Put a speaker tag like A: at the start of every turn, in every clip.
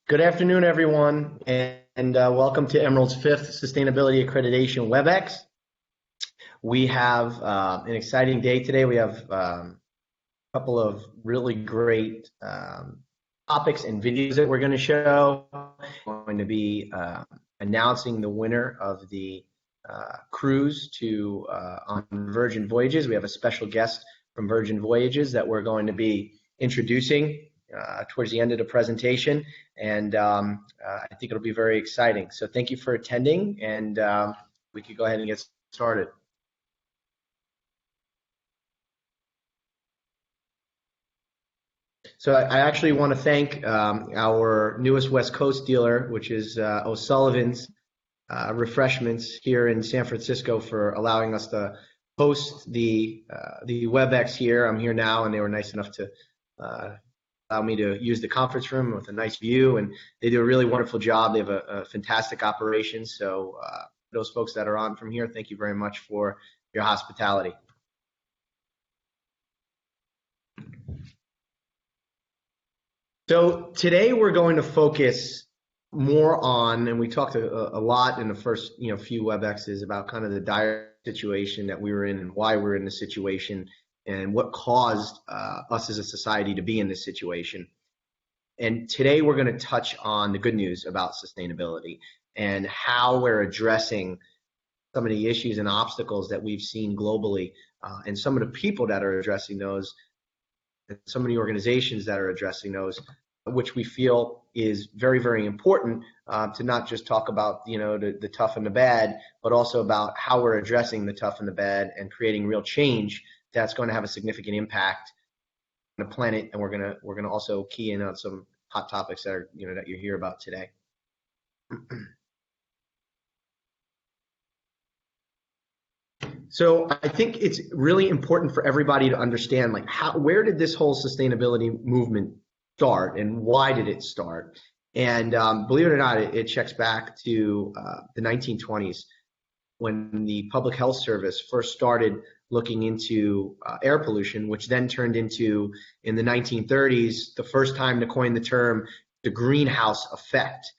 A: Good afternoon, everyone, and welcome to Emerald's fifth Sustainability Accreditation WebEx. We have an exciting day today. We have a couple of really great topics and videos that we're going to show. We're going to be announcing the winner of the cruise to on Virgin Voyages. We have a special guest from Virgin Voyages that we're going to be introducing towards the end of the presentation, and I think it'll be very exciting. So thank you for attending, and we could go ahead and get started. So I actually want to thank our newest West Coast dealer, which is O'Sullivan's Refreshments here in San Francisco, for allowing us to host the WebEx here. I'm here now, and they were nice enough to allow me to use the conference room with a nice view, and they do a really wonderful job. They have a fantastic operation. So those folks that are on from here, thank you very much for your hospitality. So today we're going to focus more on, and we talked a lot in the first few WebExes about kind of the dire situation that we were in and why we're in the situation and what caused us as a society to be in this situation. And today we're going to touch on the good news about sustainability and how we're addressing some of the issues and obstacles that we've seen globally, and some of the people that are addressing those, and some of the organizations that are addressing those, which we feel is very, very important to not just talk about the tough and the bad, but also about how we're addressing the tough and the bad and creating real change that's going to have a significant impact on the planet. And we're gonna also key in on some hot topics that are that you hear about today. So I think it's really important for everybody to understand, like, where did this whole sustainability movement start and why did it start? And believe it or not, it checks back to the 1920s, when the Public Health Service first started looking into air pollution, which then turned into, in the 1930s, the first time to coin the term, the greenhouse effect,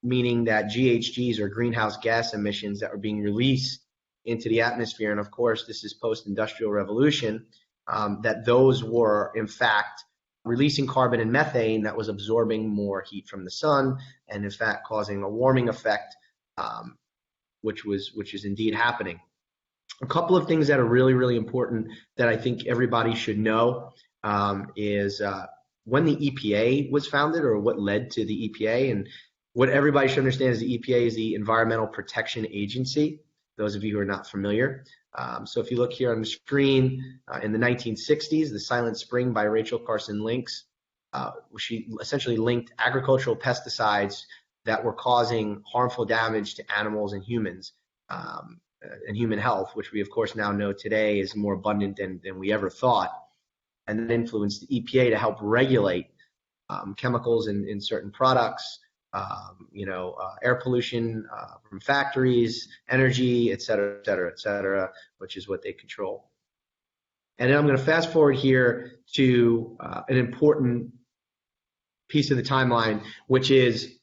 A: meaning that GHGs, or greenhouse gas emissions, that were being released into the atmosphere, and of course this is post-industrial revolution, that those were in fact releasing carbon and methane that was absorbing more heat from the sun, and in fact causing a warming effect, which is indeed happening. A couple of things that are really, really important that I think everybody should know is when the EPA was founded, or what led to the EPA. And what everybody should understand is the EPA is the Environmental Protection Agency, those of you who are not familiar. So if you look here on the screen, in the 1960s, The Silent Spring by Rachel Carson Links, she essentially linked agricultural pesticides that were causing harmful damage to animals and humans, and human health, which we of course now know today is more abundant than we ever thought, and then influenced the EPA to help regulate chemicals in certain products, air pollution from factories, energy, et cetera, et cetera, et cetera, which is what they control. And then I'm going to fast forward here to an important piece of the timeline, which is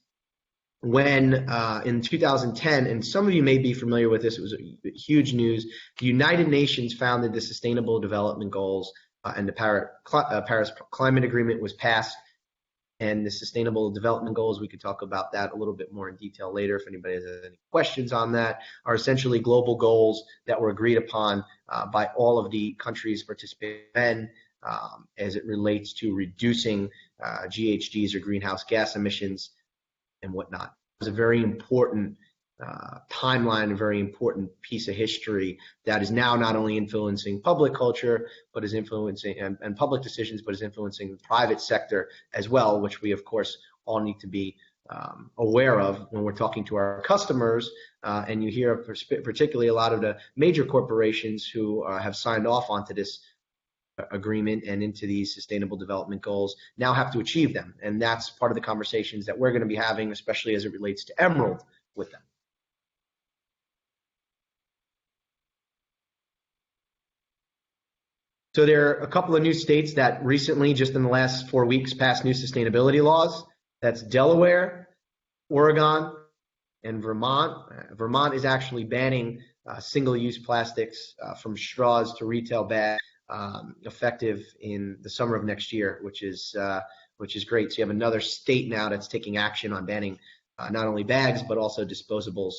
A: when in 2010, and some of you may be familiar with this, it was huge news, the United Nations founded the Sustainable Development Goals, and the Paris Climate Agreement was passed. And the Sustainable Development Goals, we could talk about that a little bit more in detail later if anybody has any questions on that, are essentially global goals that were agreed upon by all of the countries participating in, as it relates to reducing GHGs, or greenhouse gas emissions, and whatnot. It was a very important timeline, a very important piece of history that is now not only influencing public culture, but is influencing and public decisions, but is influencing the private sector as well, which we of course all need to be aware of when we're talking to our customers. And you hear particularly a lot of the major corporations who have signed off onto this agreement and into these sustainable development goals now have to achieve them. And that's part of the conversations that we're going to be having, especially as it relates to Emerald, with them. So there are a couple of new states that recently, just in the last 4 weeks, passed new sustainability laws. That's Delaware, Oregon, and Vermont. Vermont is actually banning single-use plastics from straws to retail bags, effective in the summer of next year, which is great. So you have another state now that's taking action on banning not only bags but also disposables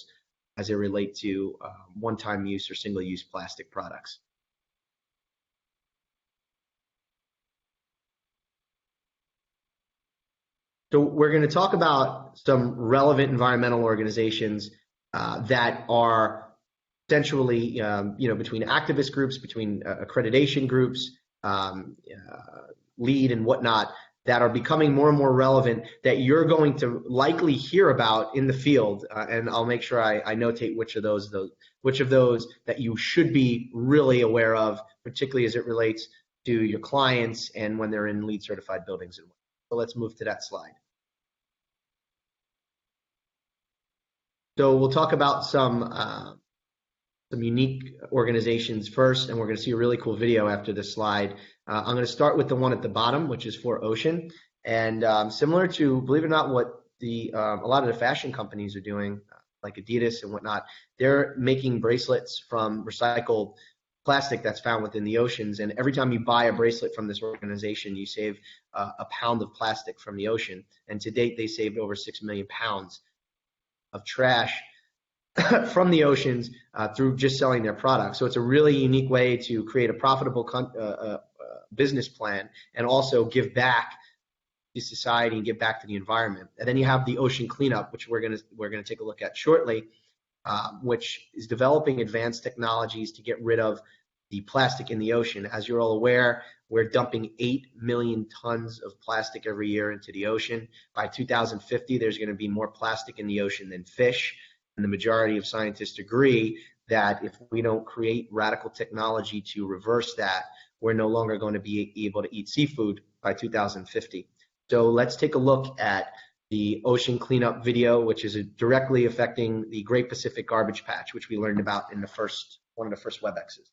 A: as they relate to one-time use or single-use plastic products. So we're going to talk about some relevant environmental organizations that are essentially, between activist groups, between accreditation groups, LEED and whatnot, that are becoming more and more relevant that you're going to likely hear about in the field. And I'll make sure I notate which of those that you should be really aware of, particularly as it relates to your clients and when they're in LEED certified buildings. So let's move to that slide. So we'll talk about some unique organizations first, and we're going to see a really cool video after this slide. I'm going to start with the one at the bottom, which is 4Ocean, and similar to, believe it or not, what a lot of the fashion companies are doing, like Adidas and whatnot. They're making bracelets from recycled plastic that's found within the oceans, and every time you buy a bracelet from this organization, you save a pound of plastic from the ocean. And to date, they saved over 6 million pounds of trash from the oceans through just selling their products. So it's a really unique way to create a profitable business plan and also give back to society and give back to the environment. And then you have the Ocean Cleanup, which we're gonna take a look at shortly, which is developing advanced technologies to get rid of the plastic in the ocean. As you're all aware, we're dumping 8 million tons of plastic every year into the ocean. By 2050, there's going to be more plastic in the ocean than fish. And the majority of scientists agree that if we don't create radical technology to reverse that, we're no longer going to be able to eat seafood by 2050. So let's take a look at the Ocean Cleanup video, which is directly affecting the Great Pacific Garbage Patch, which we learned about in one of the first WebExes.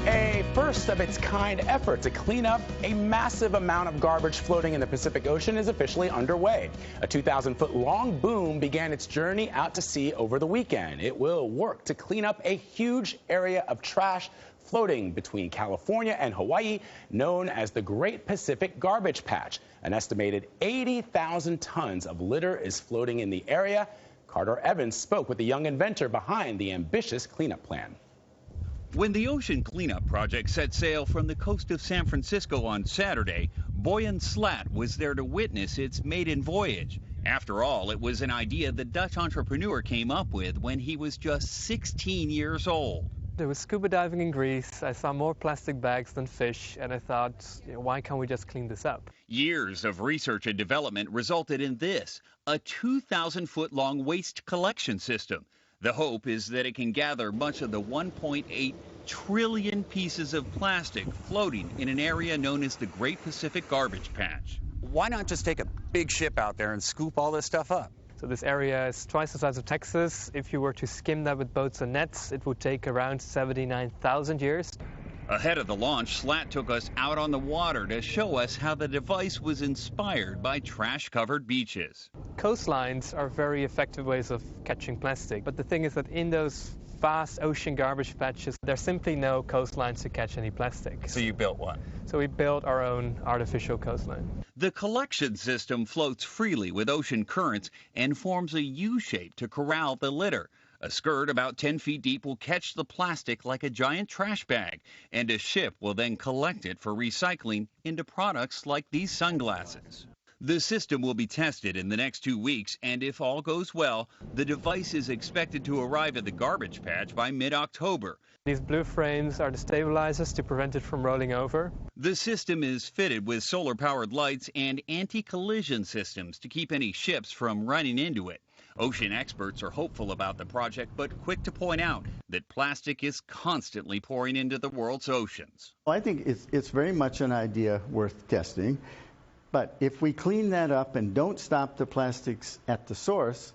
B: A first-of-its-kind effort to clean up a massive amount of garbage floating in the Pacific Ocean is officially underway. A 2,000-foot-long boom began its journey out to sea over the weekend. It will work to clean up a huge area of trash floating between California and Hawaii, known as the Great Pacific Garbage Patch. An estimated 80,000 tons of litter is floating in the area. Carter Evans spoke with the young inventor behind the ambitious cleanup plan.
C: When the Ocean Cleanup Project set sail from the coast of San Francisco on Saturday, Boyan Slat was there to witness its maiden voyage. After all, it was an idea the Dutch entrepreneur came up with when he was just 16 years old.
D: I was scuba diving in Greece. I saw more plastic bags than fish, and I thought, why can't we just clean this up?
C: Years of research and development resulted in this, a 2,000-foot-long waste collection system. The hope is that it can gather much of the 1.8 trillion pieces of plastic floating in an area known as the Great Pacific Garbage Patch.
E: Why not just take a big ship out there and scoop all this stuff up?
D: So this area is twice the size of Texas. If you were to skim that with boats and nets, it would take around 79,000 years.
C: Ahead of the launch, Slat took us out on the water to show us how the device was inspired by trash-covered beaches.
D: Coastlines are very effective ways of catching plastic, but the thing is that in those vast ocean garbage patches, there's simply no coastlines to catch any plastic.
E: So you built one?
D: So we built our own artificial coastline.
C: The collection system floats freely with ocean currents and forms a U-shape to corral the litter. A skirt about 10 feet deep will catch the plastic like a giant trash bag, and a ship will then collect it for recycling into products like these sunglasses. The system will be tested in the next 2 weeks, and if all goes well, the device is expected to arrive at the garbage patch by mid-October.
D: These blue frames are the stabilizers to prevent it from rolling over.
C: The system is fitted with solar-powered lights and anti-collision systems to keep any ships from running into it. Ocean experts are hopeful about the project, but quick to point out that plastic is constantly pouring into the world's oceans.
F: Well, I think it's very much an idea worth testing. But if we clean that up and don't stop the plastics at the source,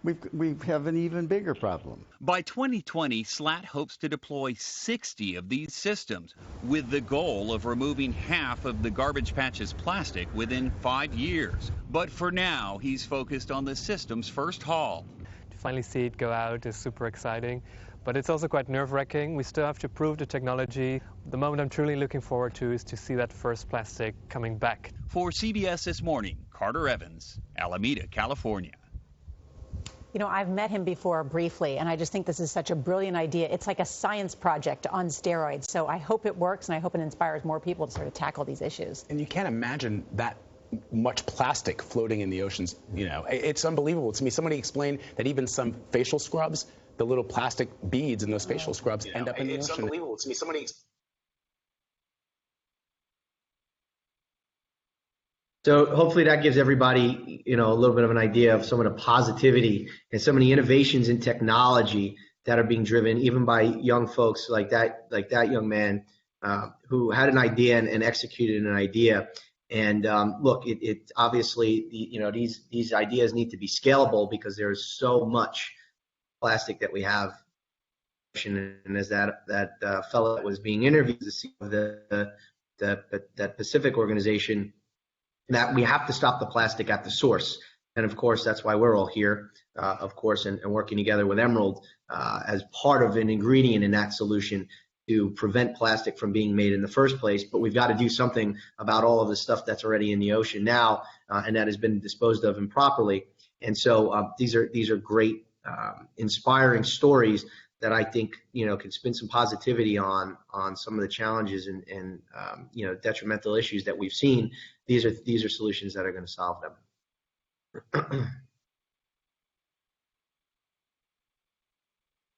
F: we have an even bigger problem.
C: By 2020, SLAT hopes to deploy 60 of these systems with the goal of removing half of the Garbage Patch's plastic within 5 years. But for now, he's focused on the system's first haul.
D: To finally see it go out is super exciting, but it's also quite nerve-wracking. We still have to prove the technology. The moment I'm truly looking forward to is to see that first plastic coming back.
C: For CBS This Morning, Carter Evans, Alameda, California.
G: You know, I've met him before briefly, and I just think this is such a brilliant idea. It's like a science project on steroids. So I hope it works, and I hope it inspires more people to sort of tackle these issues.
B: And you can't imagine that much plastic floating in the oceans. You know, it's unbelievable to me. Somebody explained that even some facial scrubs, the little plastic beads in those facial scrubs end up in the ocean. It's unbelievable to me.
A: So hopefully that gives everybody, a little bit of an idea of some of the positivity and some of the innovations in technology that are being driven even by young folks like that young man who had an idea and executed an idea. And look, it obviously, these ideas need to be scalable because there's so much plastic that we have. And as that fellow that was being interviewed, that Pacific organization, that we have to stop the plastic at the source. And of course, that's why we're all here, of course, and working together with Emerald as part of an ingredient in that solution to prevent plastic from being made in the first place. But we've got to do something about all of the stuff that's already in the ocean now and that has been disposed of improperly. And so these are great, inspiring stories that I think, can spin some positivity on some of the challenges and detrimental issues that we've seen. These are solutions that are going to solve them.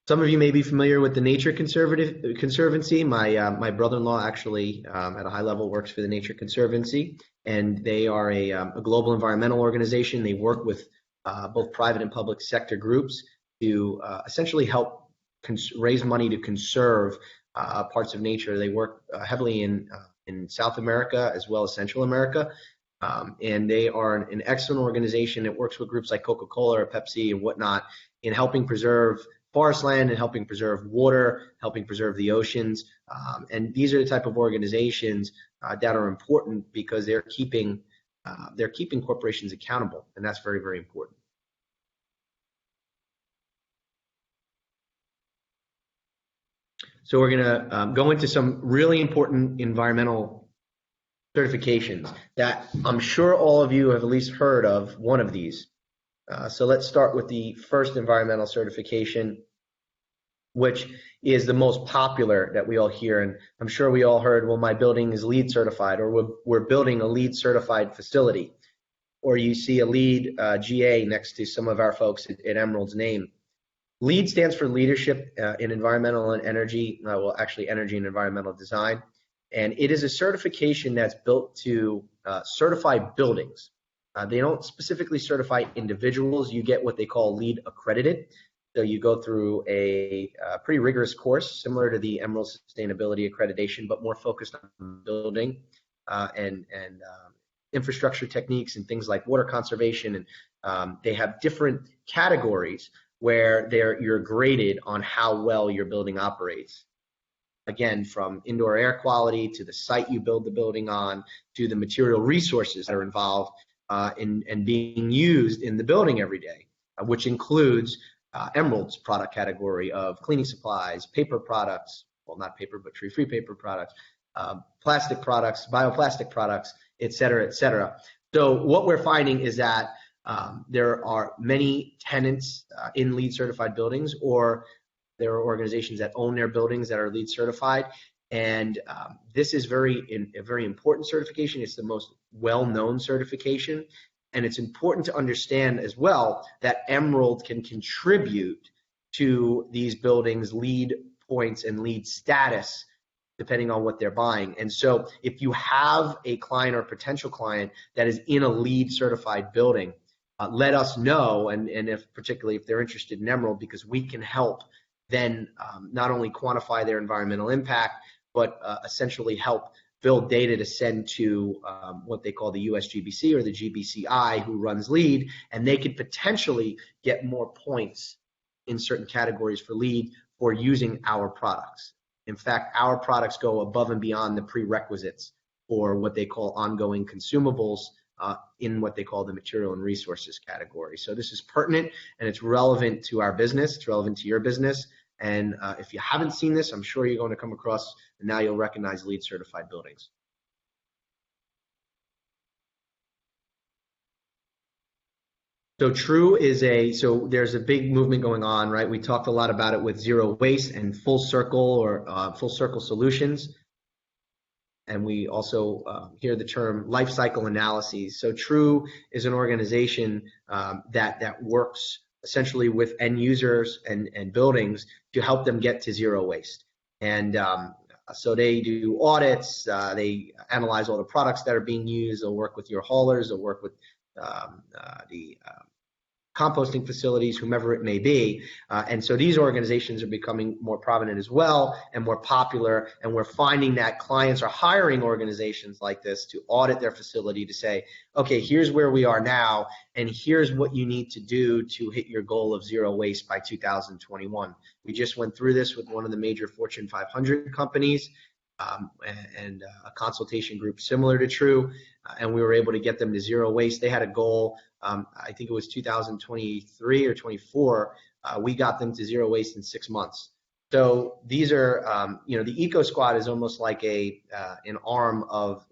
A: Some of you may be familiar with the Nature Conservancy. My brother-in-law actually, at a high level, works for the Nature Conservancy, and they are a global environmental organization. They work with both private and public sector groups to essentially help raise money to conserve parts of nature. They work heavily in South America as well as Central America, and they are an excellent organization that works with groups like Coca-Cola or Pepsi and whatnot in helping preserve forest land and helping preserve water, helping preserve the oceans. And these are the type of organizations that are important because they're keeping corporations accountable, and that's very, very important. So we're going to go into some really important environmental certifications that I'm sure all of you have at least heard of one of these. So let's start with the first environmental certification, which is the most popular that we all hear. And I'm sure we all heard, well, my building is LEED certified, or we're building a LEED certified facility. Or you see a LEED GA next to some of our folks at Emerald's name. LEED stands for Leadership in Environmental and Energy, Energy and Environmental Design. And it is a certification that's built to certify buildings. They don't specifically certify individuals. You get what they call LEED accredited. So you go through a pretty rigorous course, similar to the Emerald Sustainability Accreditation, but more focused on building and infrastructure techniques and things like water conservation. And they have different categories where you're graded on how well your building operates. Again, from indoor air quality to the site you build the building on to the material resources that are involved in being used in the building every day, which includes Emerald's product category of cleaning supplies, paper products, well, not paper, but tree-free paper products, plastic products, bioplastic products, et cetera, et cetera. So what we're finding is that there are many tenants in LEED certified buildings, or there are organizations that own their buildings that are LEED certified. And this is a very important certification. It's the most well-known certification. And it's important to understand as well that Emerald can contribute to these buildings' LEED points and LEED status depending on what they're buying. And so if you have a client or potential client that is in a LEED certified building, let us know, and particularly if they're interested in Emerald, because we can help then not only quantify their environmental impact, but essentially help build data to send to what they call the USGBC or the GBCI, who runs LEED, and they could potentially get more points in certain categories for LEED for using our products. In fact, our products go above and beyond the prerequisites for what they call ongoing consumables in what they call the material and resources category. So this is pertinent and it's relevant to our business. It's relevant to your business. And if you haven't seen this, I'm sure you're going to come across, and now you'll recognize LEED certified buildings. So True is so there's a big movement going on, right? We talked a lot about it with zero waste and full circle or full circle solutions. And we also hear the term life cycle analyses. So True is an organization that works essentially with end users and buildings to help them get to zero waste. And so they do audits, they analyze all the products that are being used, they'll work with your haulers, they'll work with the composting facilities, whomever it may be. And so these organizations are becoming more prominent as well and more popular. And we're finding that clients are hiring organizations like this to audit their facility to say, okay, here's where we are now, and here's what you need to do to hit your goal of zero waste by 2021. We just went through this with one of the major Fortune 500 companies and a consultation group similar to True, and we were able to get them to zero waste. They had a goal, I think it was 2023 or 24. We got them to zero waste in 6 months. So these are, the Eco Squad is almost like an arm of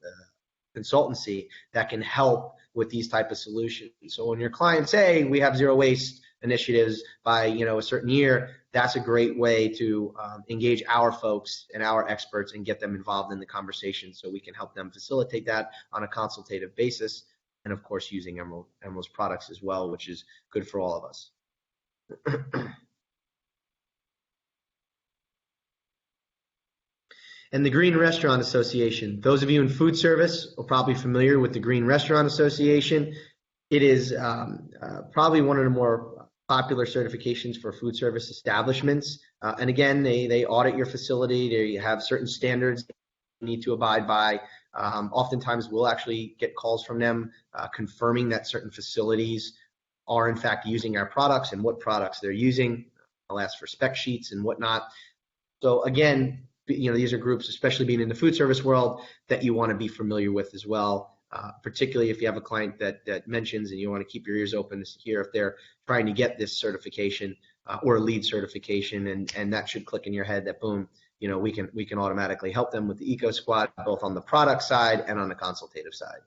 A: consultancy that can help with these type of solutions. So when your clients say we have zero waste initiatives by a certain year, that's a great way to engage our folks and our experts and get them involved in the conversation so we can help them facilitate that on a consultative basis, and of course using Emerald's products as well, which is good for all of us. And the Green Restaurant Association. Those of you in food service are probably familiar with the Green Restaurant Association. It is probably one of the more popular certifications for food service establishments. And again, they audit your facility. They have certain standards you need to abide by. Oftentimes we'll actually get calls from them confirming that certain facilities are in fact using our products and what products they're using. I'll ask for spec sheets and whatnot. So again, these are groups, especially being in the food service world, that you want to be familiar with as well. Particularly if you have a client that mentions and you want to keep your ears open to hear if they're trying to get this certification or a LEED certification, and that should click in your head that boom, we can automatically help them with the Eco Squad, both on the product side and on the consultative side.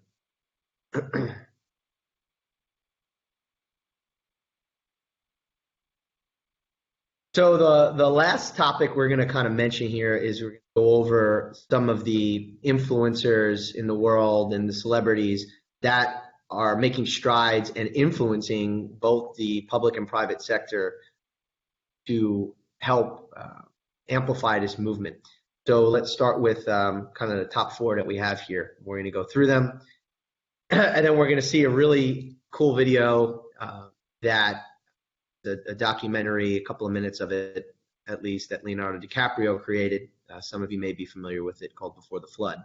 A: So the last topic we're going to kind of mention here is we're going to go over some of the influencers in the world and the celebrities that are making strides and influencing both the public and private sector to help amplify this movement. So let's start with kind of the top 4 that we have here. We're going to go through them, and then we're going to see a really cool video that a documentary, a couple of minutes of it at least, that Leonardo DiCaprio created. Some of you may be familiar with it, called Before the Flood.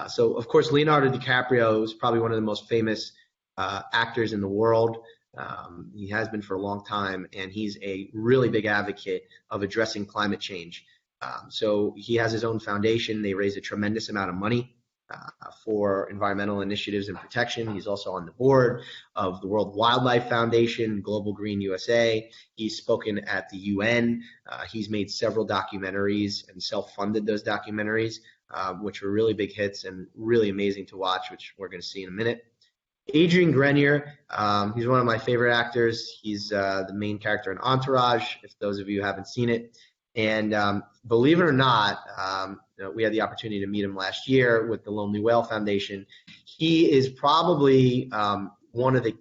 A: So of course, Leonardo DiCaprio is probably one of the most famous actors in the world. He has been for a long time, and he's a really big advocate of addressing climate change. So he has his own foundation. They raise a tremendous amount of money for environmental initiatives and protection. He's also on the board of the World Wildlife Foundation, Global Green USA. He's spoken at the UN. He's made several documentaries and self-funded those documentaries, which were really big hits and really amazing to watch, which we're going to see in a minute. Adrian Grenier, he's one of my favorite actors. He's the main character in Entourage, if those of you haven't seen it. And believe it or not, we had the opportunity to meet him last year with the Lonely Whale Foundation. He is probably one of the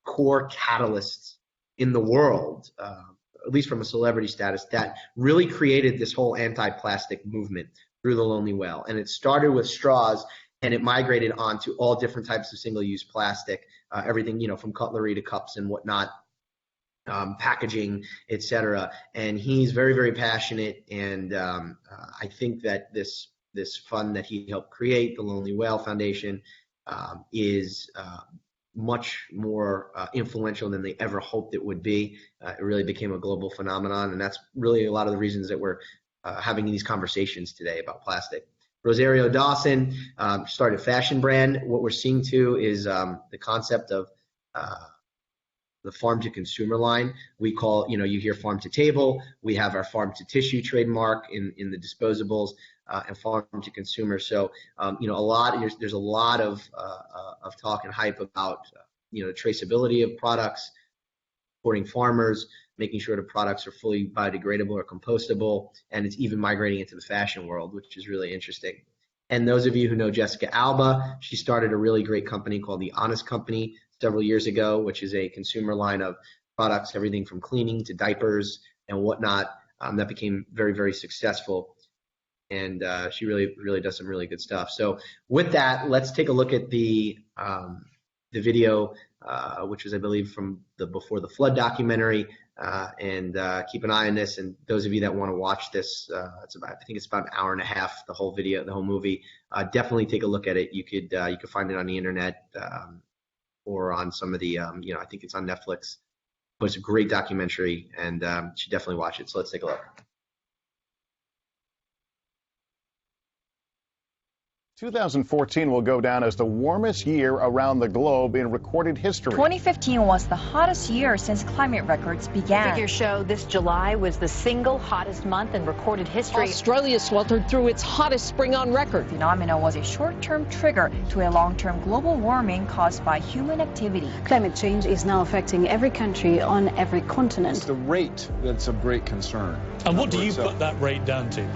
A: core catalysts in the world, at least from a celebrity status, that really created this whole anti-plastic movement through the Lonely Whale. And it started with straws, and it migrated on to all different types of single-use plastic, everything, from cutlery to cups and whatnot. Packaging, etc. And he's very, very passionate, and I think that this this fund that he helped create, the Lonely Whale Foundation, is much more influential than they ever hoped it would be. It really became a global phenomenon, and that's really a lot of the reasons that we're having these conversations today about plastic. Rosario Dawson started a fashion brand. What we're seeing too is the concept of the farm to consumer line. We call, you hear farm to table. We have our farm to tissue trademark in the disposables, and farm to consumer. So, there's a lot of talk and hype about, traceability of products, supporting farmers, making sure the products are fully biodegradable or compostable, and it's even migrating into the fashion world, which is really interesting. And those of you who know Jessica Alba, she started a really great company called The Honest Company several years ago, which is a consumer line of products, everything from cleaning to diapers and whatnot, that became very, very successful. And she really does some really good stuff. So with that, let's take a look at the video, which was, I believe, from the Before the Flood documentary, and keep an eye on this. And those of you that want to watch this, I think it's about an hour and a half, the whole video, the whole movie. Definitely take a look at it. You could find it on the internet, or on some of the, I think it's on Netflix. But it's a great documentary, and you should definitely watch it. So let's take a look.
H: 2014 will go down as the warmest year around the globe in recorded history.
I: 2015 was the hottest year since climate records began.
J: Figures show this July was the single hottest month in recorded history.
K: Australia sweltered through its hottest spring on record.
I: The phenomenon was a short-term trigger to a long-term global warming caused by human activity.
L: Climate change is now affecting every country on every continent.
M: It's the rate that's of great concern.
N: And what do you put that rate down to?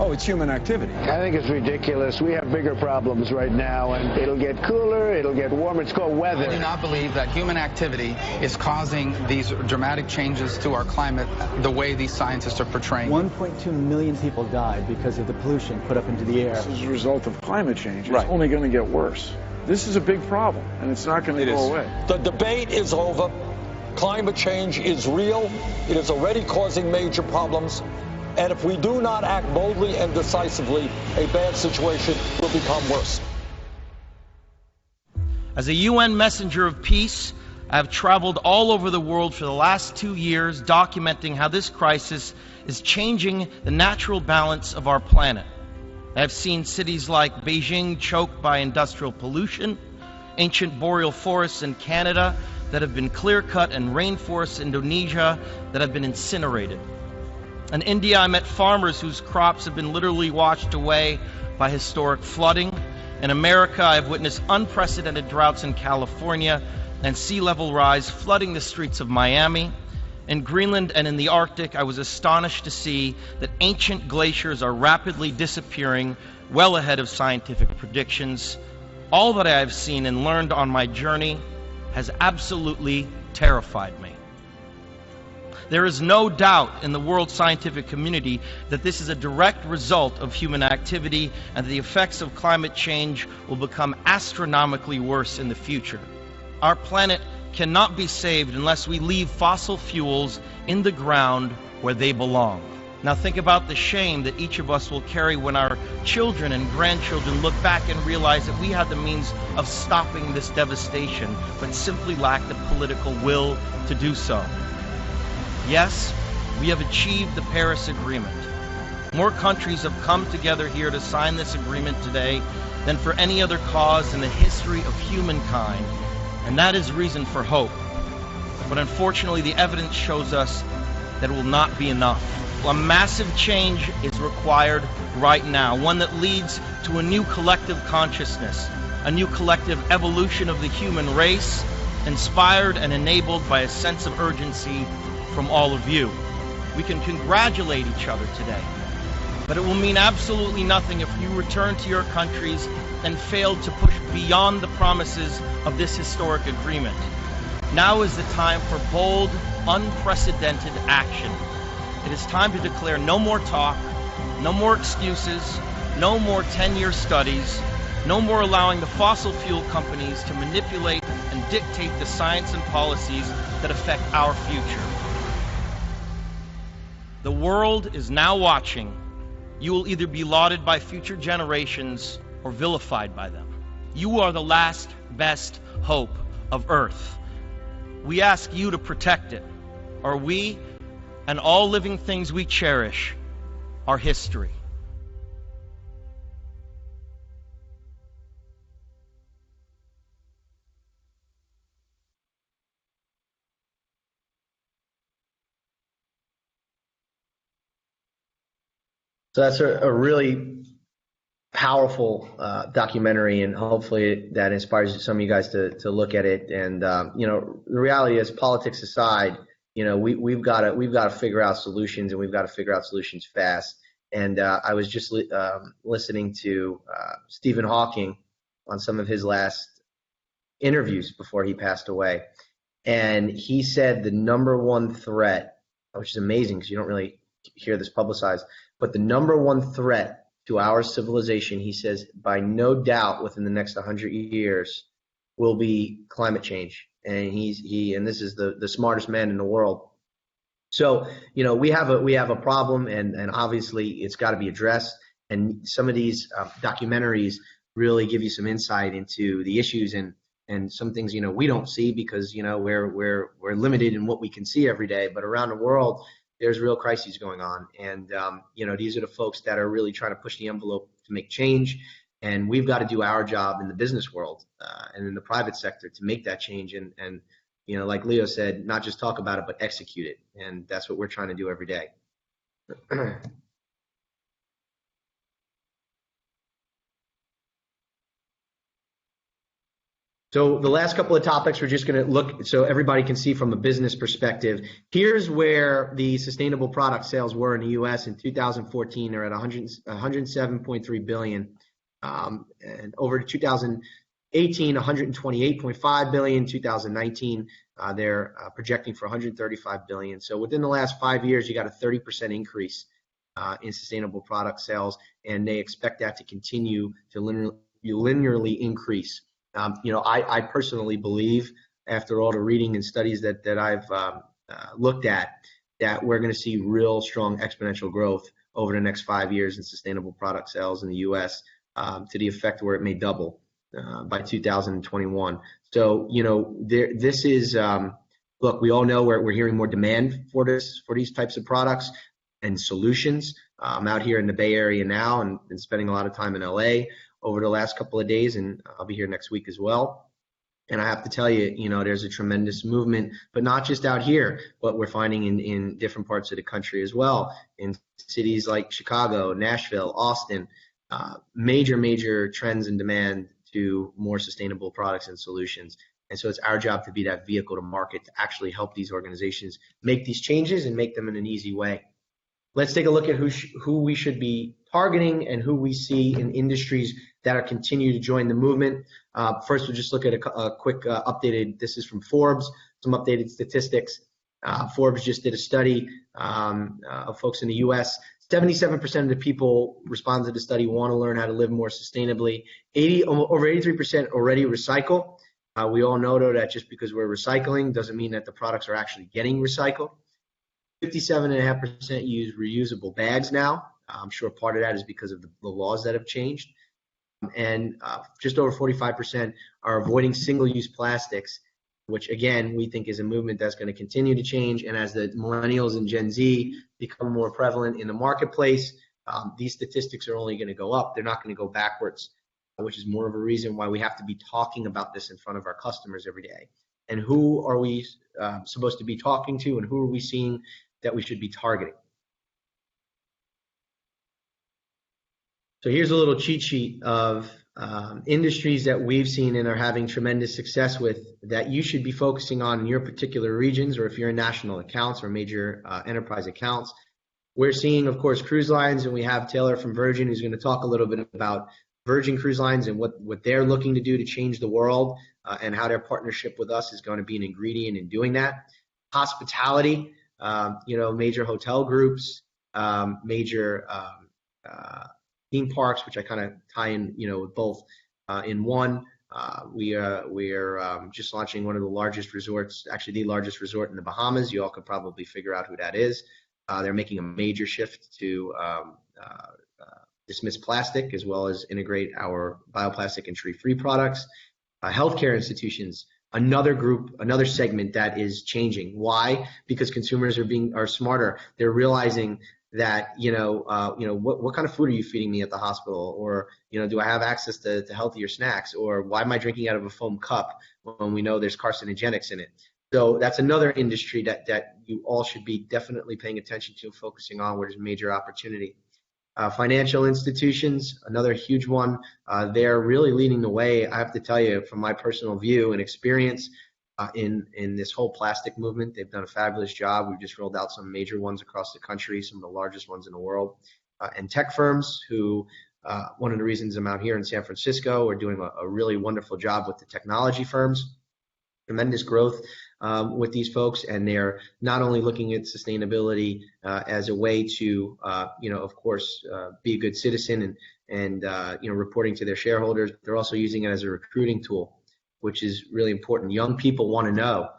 M: Oh, it's human activity.
O: I think it's ridiculous. We have bigger problems right now, and it'll get cooler, it'll get warmer. It's called weather.
P: I do not believe that human activity is causing these dramatic changes to our climate the way these scientists are portraying.
Q: 1.2 million people died because of the pollution put up into the air.
M: This is a result of climate change. It's only going to get worse. This is a big problem, and it's not going to go away.
R: The debate is over. Climate change is real. It is already causing major problems. And if we do not act boldly and decisively, a bad situation will become worse.
S: As a UN messenger of peace, I have traveled all over the world for the last 2 years documenting how this crisis is changing the natural balance of our planet. I have seen cities like Beijing choked by industrial pollution, ancient boreal forests in Canada that have been clear-cut, and rainforests in Indonesia that have been incinerated. In India, I met farmers whose crops have been literally washed away by historic flooding. In America, I have witnessed unprecedented droughts in California and sea level rise flooding the streets of Miami. In Greenland and in the Arctic, I was astonished to see that ancient glaciers are rapidly disappearing, well ahead of scientific predictions. All that I have seen and learned on my journey has absolutely terrified me. There is no doubt in the world scientific community that this is a direct result of human activity, and the effects of climate change will become astronomically worse in the future. Our planet cannot be saved unless we leave fossil fuels in the ground where they belong. Now think about the shame that each of us will carry when our children and grandchildren look back and realize that we had the means of stopping this devastation, but simply lacked the political will to do so. Yes, we have achieved the Paris Agreement. More countries have come together here to sign this agreement today than for any other cause in the history of humankind, and that is reason for hope. But unfortunately, the evidence shows us that it will not be enough. A massive change is required right now, one that leads to a new collective consciousness, a new collective evolution of the human race, inspired and enabled by a sense of urgency from all of you. We can congratulate each other today, but it will mean absolutely nothing if you return to your countries and fail to push beyond the promises of this historic agreement. Now is the time for bold, unprecedented action. It is time to declare no more talk, no more excuses, no more 10-year studies, no more allowing the fossil fuel companies to manipulate and dictate the science and policies that affect our future. The world is now watching, You will either be lauded by future generations or vilified by them. You are the last best hope of Earth. We ask you to protect it, or we and all living things we cherish are history.
A: So that's a really powerful documentary, and hopefully that inspires some of you guys to look at it. And the reality is, politics aside, we've got to figure out solutions, and we've got to figure out solutions fast. And I was just listening to Stephen Hawking on some of his last interviews before he passed away, and he said the number one threat, which is amazing because you don't really hear this publicized, but the number one threat to our civilization, he says, by no doubt within the next 100 years, will be climate change. And and this is the smartest man in the world. So, we have a problem, and obviously it's got to be addressed. And some of these documentaries really give you some insight into the issues and some things we don't see because we're limited in what we can see every day. But around the world, there's real crises going on, and these are the folks that are really trying to push the envelope to make change, and we've got to do our job in the business world and in the private sector to make that change, and like Leo said, not just talk about it but execute it, and that's what we're trying to do every day. So the last couple of topics we're just going to look so everybody can see from a business perspective. Here's where the sustainable product sales were in the U.S. in 2014. They're at 107.3 billion, and over 2018, 128.5 billion. 2019, they're projecting for 135 billion. So within the last 5 years, you got a 30% increase in sustainable product sales, and they expect that to continue to linearly increase. I personally believe, after all the reading and studies that I've looked at, that we're going to see real strong exponential growth over the next 5 years in sustainable product sales in the U.S. To the effect where it may double by 2021. So, this is, look, we all know we're hearing more demand for these types of products and solutions. I'm out here in the Bay Area now and spending a lot of time in LA over the last couple of days, and I'll be here next week as well. And I have to tell you, there's a tremendous movement, but not just out here, but we're finding in different parts of the country as well, in cities like Chicago, Nashville, Austin, major trends and demand to more sustainable products and solutions. And so it's our job to be that vehicle to market to actually help these organizations make these changes and make them in an easy way. Let's take a look at who we should be targeting and who we see in industries that are continuing to join the movement. First, we'll just look at a quick updated, this is from Forbes, some updated statistics. Forbes just did a study of folks in the U.S. 77% of the people responding to the study want to learn how to live more sustainably. Over 83% already recycle. We all know, though, that just because we're recycling doesn't mean that the products are actually getting recycled. 57.5% use reusable bags now. I'm sure part of that is because of the laws that have changed. And just over 45% are avoiding single-use plastics, which, again, we think is a movement that's going to continue to change. And as the millennials and Gen Z become more prevalent in the marketplace, these statistics are only going to go up. They're not going to go backwards, which is more of a reason why we have to be talking about this in front of our customers every day. And who are we supposed to be talking to, and who are we seeing that we should be targeting? So here's a little cheat sheet of industries that we've seen and are having tremendous success with that you should be focusing on in your particular regions, or if you're in national accounts or major enterprise accounts. We're seeing, of course, cruise lines, and we have Taylor from Virgin who's going to talk a little bit about Virgin Cruise Lines and what they're looking to do to change the world, and how their partnership with us is going to be an ingredient in doing that. Hospitality, major hotel groups, major theme parks, which I kind of tie in, with both in one. We are just launching one of the largest resorts, actually the largest resort in the Bahamas. You all could probably figure out who that is. They're making a major shift to dismiss plastic as well as integrate our bioplastic and tree-free products. Healthcare institutions, another group, another segment that is changing. Why? Because consumers are smarter. They're realizing that what kind of food are you feeding me at the hospital, or do I have access to healthier snacks, or why am I drinking out of a foam cup when we know there's carcinogenics in it? So that's another industry that you all should be definitely paying attention to, focusing on where there's major opportunity. Financial institutions, another huge one. They're really leading the way. I have to tell you, from my personal view and experience in this whole plastic movement, they've done a fabulous job. We've just rolled out some major ones across the country, some of the largest ones in the world. And tech firms who, one of the reasons I'm out here in San Francisco, are doing a really wonderful job with the technology firms. Tremendous growth with these folks, and they're not only looking at sustainability as a way to, of course, be a good citizen and reporting to their shareholders. They're also using it as a recruiting tool, which is really important. Young people want to know,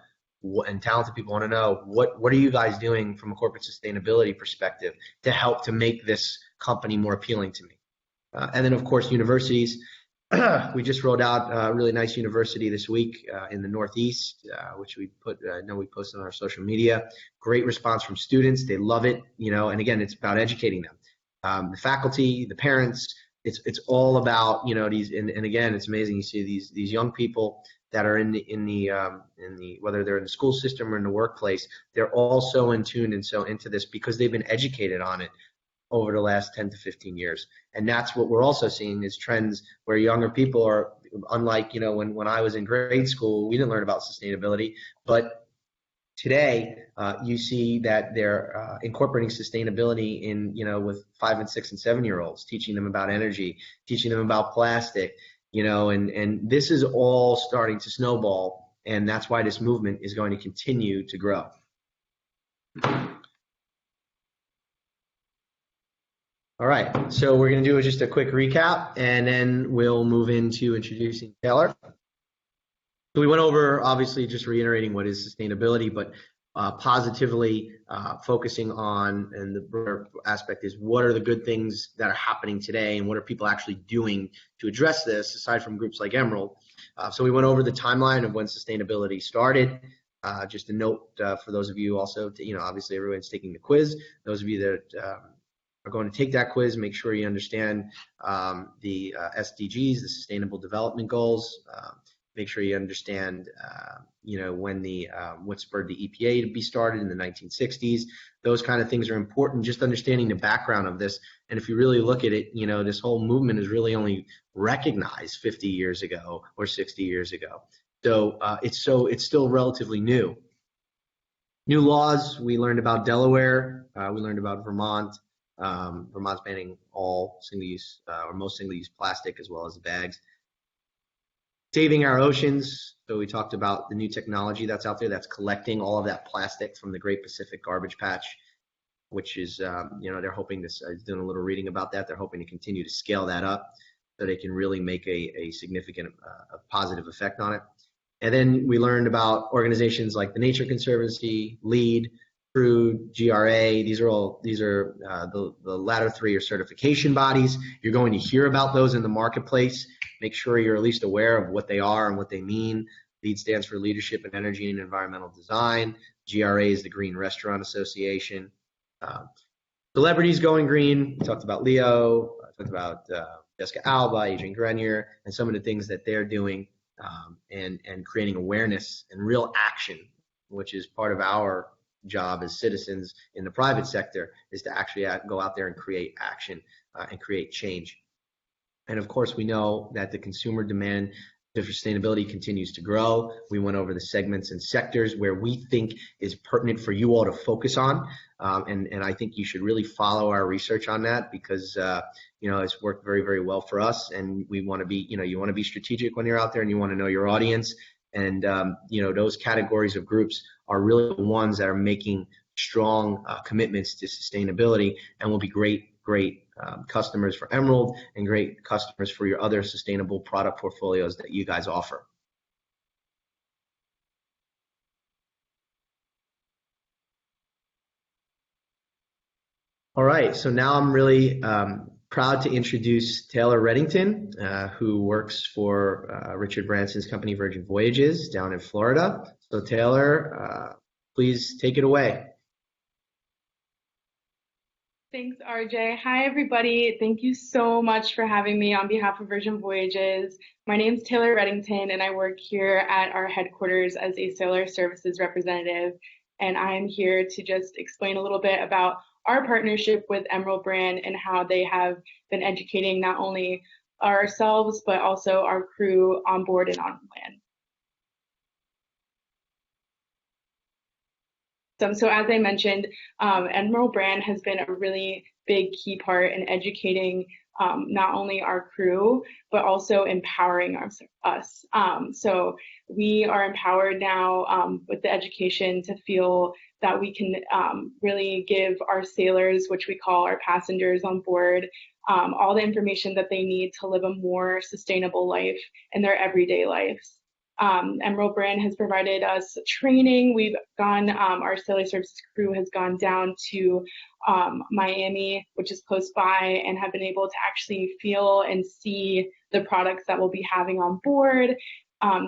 A: and talented people want to know, what are you guys doing from a corporate sustainability perspective to help to make this company more appealing to me? And then, of course, universities. We just rolled out a really nice university this week in the Northeast, which we posted on our social media. Great response from students. They love it, and again, it's about educating them. The faculty, the parents, it's all about, these, and again, it's amazing. You see these young people that are in the whether they're in the school system or in the workplace, they're all so in tune and so into this because they've been educated on it over the last 10 to 15 years. And that's what we're also seeing is trends where younger people are, unlike, when I was in grade school, we didn't learn about sustainability, but today you see that they're incorporating sustainability in, with 5 and 6 and 7-year-olds, teaching them about energy, teaching them about plastic, and this is all starting to snowball. And that's why this movement is going to continue to grow. All right, so we're going to do just a quick recap, and then we'll move into introducing Taylor. So we went over, obviously, just reiterating what is sustainability, but positively focusing on, and the broader aspect is, what are the good things that are happening today, and what are people actually doing to address this, aside from groups like Emerald. So we went over the timeline of when sustainability started. Just a note for those of you also, obviously everyone's taking the quiz. Those of you that are going to take that quiz, make sure you understand the SDGs, the Sustainable Development Goals. Make sure you understand, when what spurred the EPA to be started in the 1960s. Those kind of things are important. Just understanding the background of this, and if you really look at it, this whole movement is really only recognized 50 years ago or 60 years ago. So it's still relatively new. New laws. We learned about Delaware. We learned about Vermont. Vermont's banning all single-use or most single-use plastic as well as the bags. Saving our oceans. So we talked about the new technology that's out there that's collecting all of that plastic from the Great Pacific Garbage Patch, which is, they're hoping this, I was doing a little reading about that. They're hoping to continue to scale that up so they can really make a significant a positive effect on it. And then we learned about organizations like the Nature Conservancy, LEED, TRUE, GRA. These are the latter three are certification bodies. You're going to hear about those in the marketplace. Make sure you're at least aware of what they are and what they mean. LEED stands for Leadership in Energy and Environmental Design. GRA is the Green Restaurant Association. Celebrities going green. We talked about Leo. I talked about Jessica Alba, Adrian Grenier, and some of the things that they're doing and creating awareness and real action, which is part of our job as citizens in the private sector, is to actually go out there and create action and create change. And of course, we know that the consumer demand for sustainability continues to grow. We went over the segments and sectors where we think is pertinent for you all to focus on. And I think you should really follow our research on that because, it's worked very, very well for us. And we want to be, you want to be strategic when you're out there and you want to know your audience. And, those categories of groups are really the ones that are making strong commitments to sustainability and will be great customers for Emerald and great customers for your other sustainable product portfolios that you guys offer. All right, so now I'm really proud to introduce Taylor Reddington, who works for Richard Branson's company, Virgin Voyages, down in Florida. So Taylor, please take it away.
T: Thanks, RJ. Hi, everybody. Thank you so much for having me on behalf of Virgin Voyages. My name is Taylor Reddington, and I work here at our headquarters as a Sailor Services representative. And I'm here to just explain a little bit about our partnership with Emerald Brand and how they have been educating not only ourselves, but also our crew on board and on land. So as I mentioned, Emerald Brand has been a really big key part in educating not only our crew, but also empowering us. So we are empowered now with the education to feel that we can really give our sailors, which we call our passengers on board, all the information that they need to live a more sustainable life in their everyday lives. Emerald Brand has provided us training. We've gone, our Sailor Services crew has gone down to Miami, which is close by, and have been able to actually feel and see the products that we'll be having on board.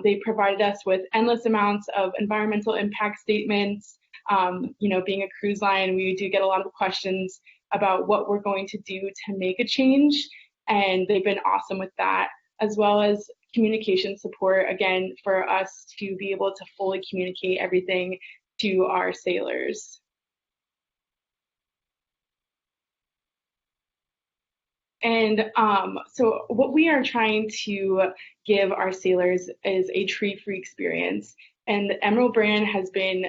T: They provided us with endless amounts of environmental impact statements. You know, being a cruise line, we do get a lot of questions about what we're going to do to make a change, and they've been awesome with that, as well as communication support, again, for us to be able to fully communicate everything to our sailors. And so what we are trying to give our sailors is a tree-free experience. And Emerald Brand has been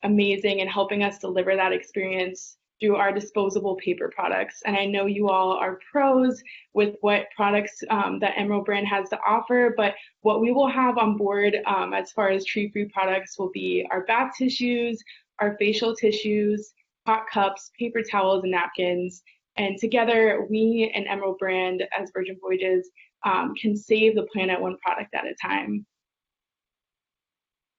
T: amazing in helping us deliver that experience through our disposable paper products. And I know you all are pros with what products that Emerald Brand has to offer, but what we will have on board as far as tree-free products will be our bath tissues, our facial tissues, hot cups, paper towels, and napkins. And together, we and Emerald Brand as Virgin Voyages can save the planet one product at a time.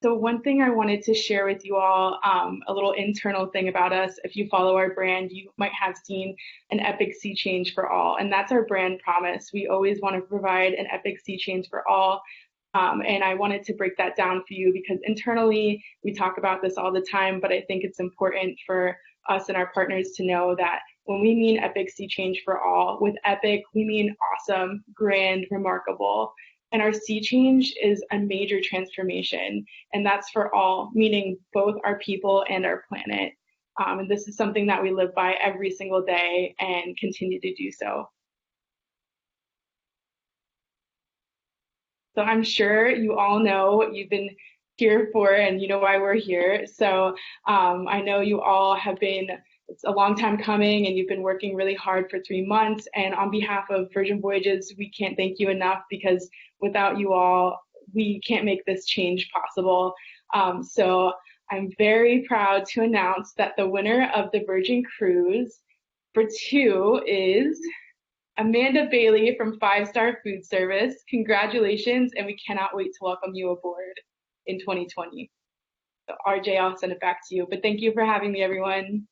T: So one thing I wanted to share with you all, a little internal thing about us. If you follow our brand, you might have seen an epic sea change for all, and that's our brand promise. We always want to provide an epic sea change for all, and I wanted to break that down for you because internally we talk about this all the time, but I think it's important for us and our partners to know that when we mean epic sea change for all, with epic, we mean awesome, grand, remarkable. And our sea change is a major transformation, and that's for all, meaning both our people and our planet. And this is something that we live by every single day and continue to do so. So I'm sure you all know what you've been here for, and you know why we're here. So I know you all have been, it's a long time coming, and you've been working really hard for 3 months. And on behalf of Virgin Voyages, we can't thank you enough because without you all, we can't make this change possible. So I'm very proud to announce that the winner of the Virgin Cruise for 2 is Amanda Bailey from 5 Star Food Service. Congratulations, and we cannot wait to welcome you aboard in 2020. So RJ, I'll send it back to you, but thank you for having me, everyone.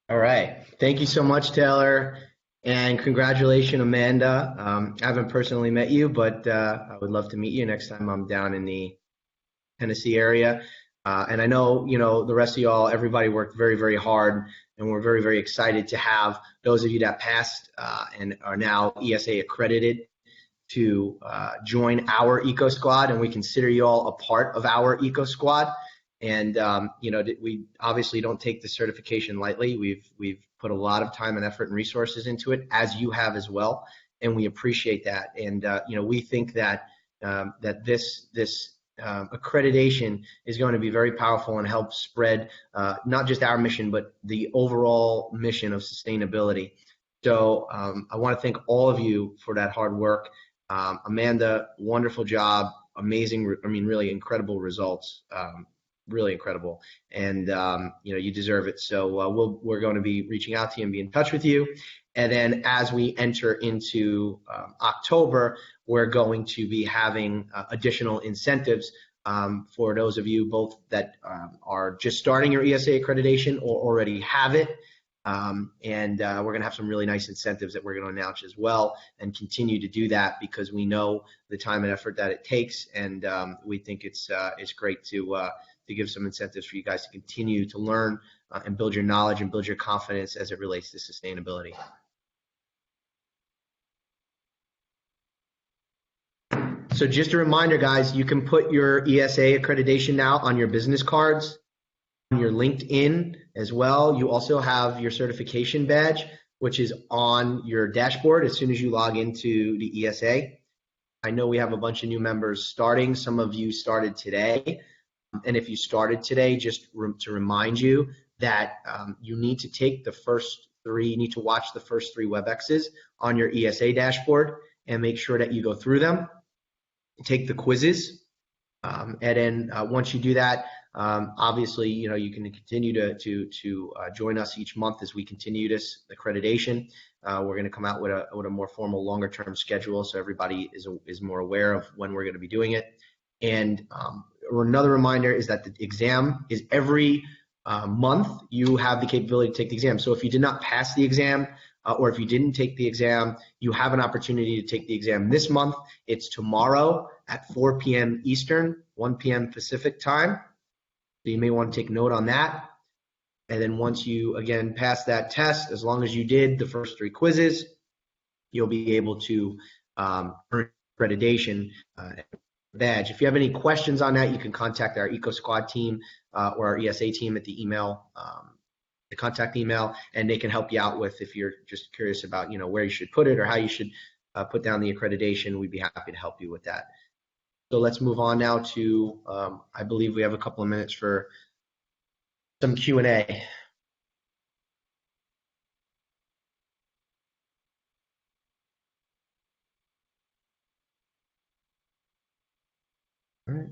A: All right. Thank you so much, Taylor. And congratulations, Amanda. I haven't personally met you, but I would love to meet you next time I'm down in the Tennessee area. And I know, you know, the rest of y'all, everybody worked very, very hard, and we're very, very excited to have those of you that passed and are now ESA accredited to join our Eco Squad, and we consider you all a part of our Eco Squad. And you know, we obviously don't take the certification lightly. We've put a lot of time and effort and resources into it, as you have as well, and we appreciate that. And you know, we think that that this accreditation is going to be very powerful and help spread not just our mission, but the overall mission of sustainability. So I want to thank all of you for that hard work. Amanda, wonderful job, amazing, I mean, really incredible results. Really incredible, and you know, you deserve it. So we're going to be reaching out to you and be in touch with you. And then as we enter into October, we're going to be having additional incentives for those of you both that are just starting your ESA accreditation or already have it. And we're going to have some really nice incentives that we're going to announce as well, and continue to do that because we know the time and effort that it takes, and we think it's great to give some incentives for you guys to continue to learn and build your knowledge and build your confidence as it relates to sustainability. So just a reminder, guys, you can put your ESA accreditation now on your business cards, on your LinkedIn as well. You also have your certification badge, which is on your dashboard as soon as you log into the ESA. I know we have a bunch of new members starting. Some of you started today. And if you started today, just to remind you that you need to take the first three, you need to watch the first 3 WebExes on your ESA dashboard and make sure that you go through them. Take the quizzes, and then once you do that, obviously, you can continue to join us each month as we continue this accreditation. We're going to come out with a more formal, longer-term schedule, so everybody is more aware of when we're going to be doing it. And another reminder is that the exam is every month. You have the capability to take the exam. So if you did not pass the exam, or if you didn't take the exam, you have an opportunity to take the exam this month. It's tomorrow at 4 p.m. Eastern, 1 p.m. Pacific time. So you may want to take note on that. And then once you, again, pass that test, as long as you did the first 3 quizzes, you'll be able to earn accreditation badge. If you have any questions on that, you can contact our EcoSquad team or our ESA team at the email, the contact email, and they can help you out with if you're just curious about where you should put it or how you should put down the accreditation. We'd be happy to help you with that. So let's move on now to I believe we have a couple of minutes for some Q&A. All right.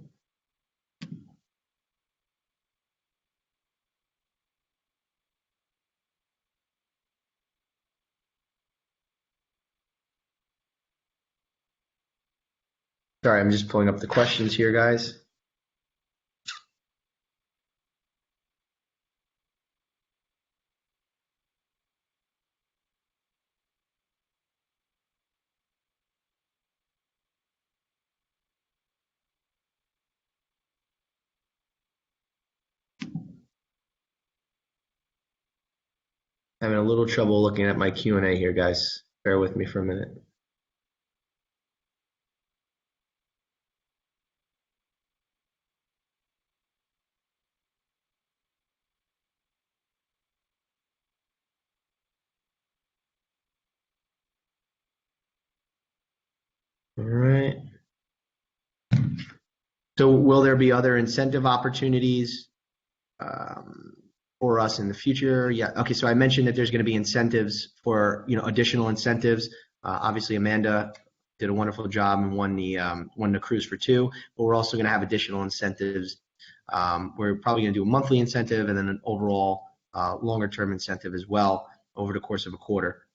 A: Sorry, I'm just pulling up the questions here, guys. Having a little trouble looking at my Q&A here, guys. Bear with me for a minute. All right. So will there be other incentive opportunities for us in the future? Yeah. Okay. So I mentioned that there's going to be incentives for, additional incentives. Obviously, Amanda did a wonderful job and won the cruise for 2. But we're also going to have additional incentives. We're probably going to do a monthly incentive and then an overall longer-term incentive as well over the course of a quarter.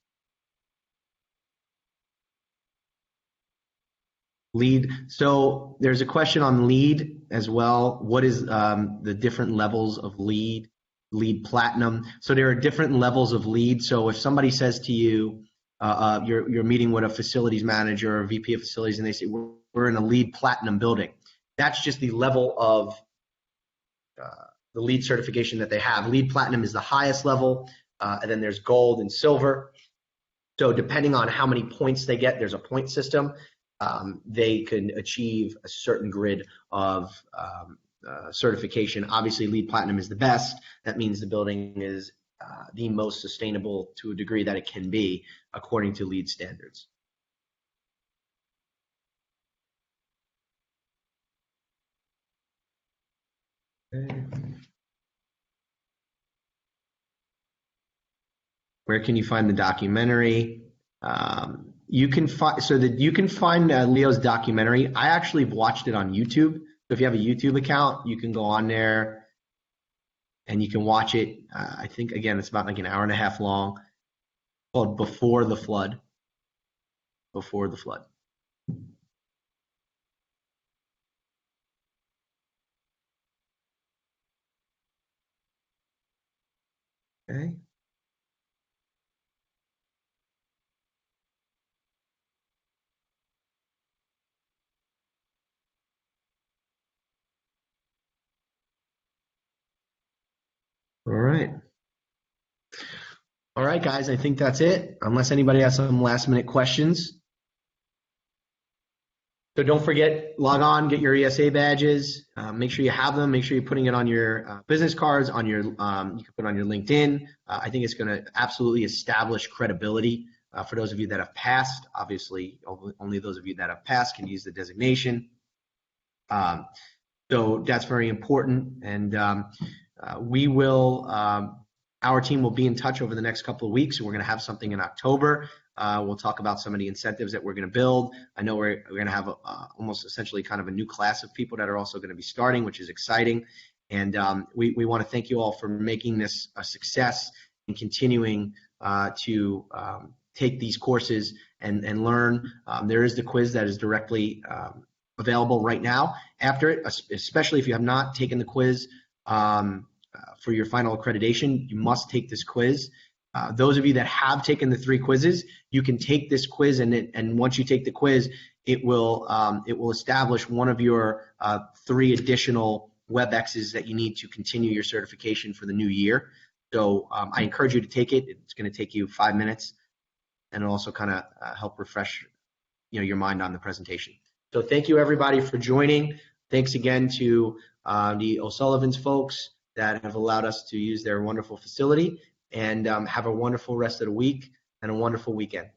A: LEED. So there's a question on LEED as well. What is the different levels of LEED? LEED Platinum. So there are different levels of LEED. So if somebody says to you, you're meeting with a facilities manager or a VP of facilities, and they say we're in a LEED Platinum building, that's just the level of the LEED certification that they have. LEED Platinum is the highest level, and then there's gold and silver. So depending on how many points they get, there's a point system. They can achieve a certain grid of certification. Obviously, LEED Platinum is the best. That means the building is the most sustainable to a degree that it can be according to LEED standards. Okay. Where can you find the documentary? You can find Leo's documentary. I actually watched it on YouTube. So if you have a YouTube account, you can go on there and you can watch it. I think, again, it's about like an hour and a half long, called Before the Flood. Before the Flood. Okay. All right. All right, guys, I think that's it, unless anybody has some last minute questions. So don't forget, log on, get your ESA badges, make sure you have them, make sure you're putting it on your business cards, on your, you can put it on your LinkedIn. I think it's gonna absolutely establish credibility for those of you that have passed. Obviously, only those of you that have passed can use the designation. So that's very important, and we will, our team will be in touch over the next couple of weeks. We're gonna have something in October. We'll talk about some of the incentives that we're going to build. I know we're going to have almost essentially kind of a new class of people that are also going to be starting, which is exciting. And we want to thank you all for making this a success and continuing to take these courses and learn. There is the quiz that is directly available right now after it, especially if you have not taken the quiz for your final accreditation. You must take this quiz. Those of you that have taken the 3 quizzes, you can take this quiz, and once you take the quiz, it will establish one of your 3 additional WebExes that you need to continue your certification for the new year. So I encourage you to take it. It's going to take you 5 minutes, and it'll also kind of help refresh your mind on the presentation. So thank you everybody for joining. Thanks again to the O'Sullivan's folks that have allowed us to use their wonderful facility. And have a wonderful rest of the week and a wonderful weekend.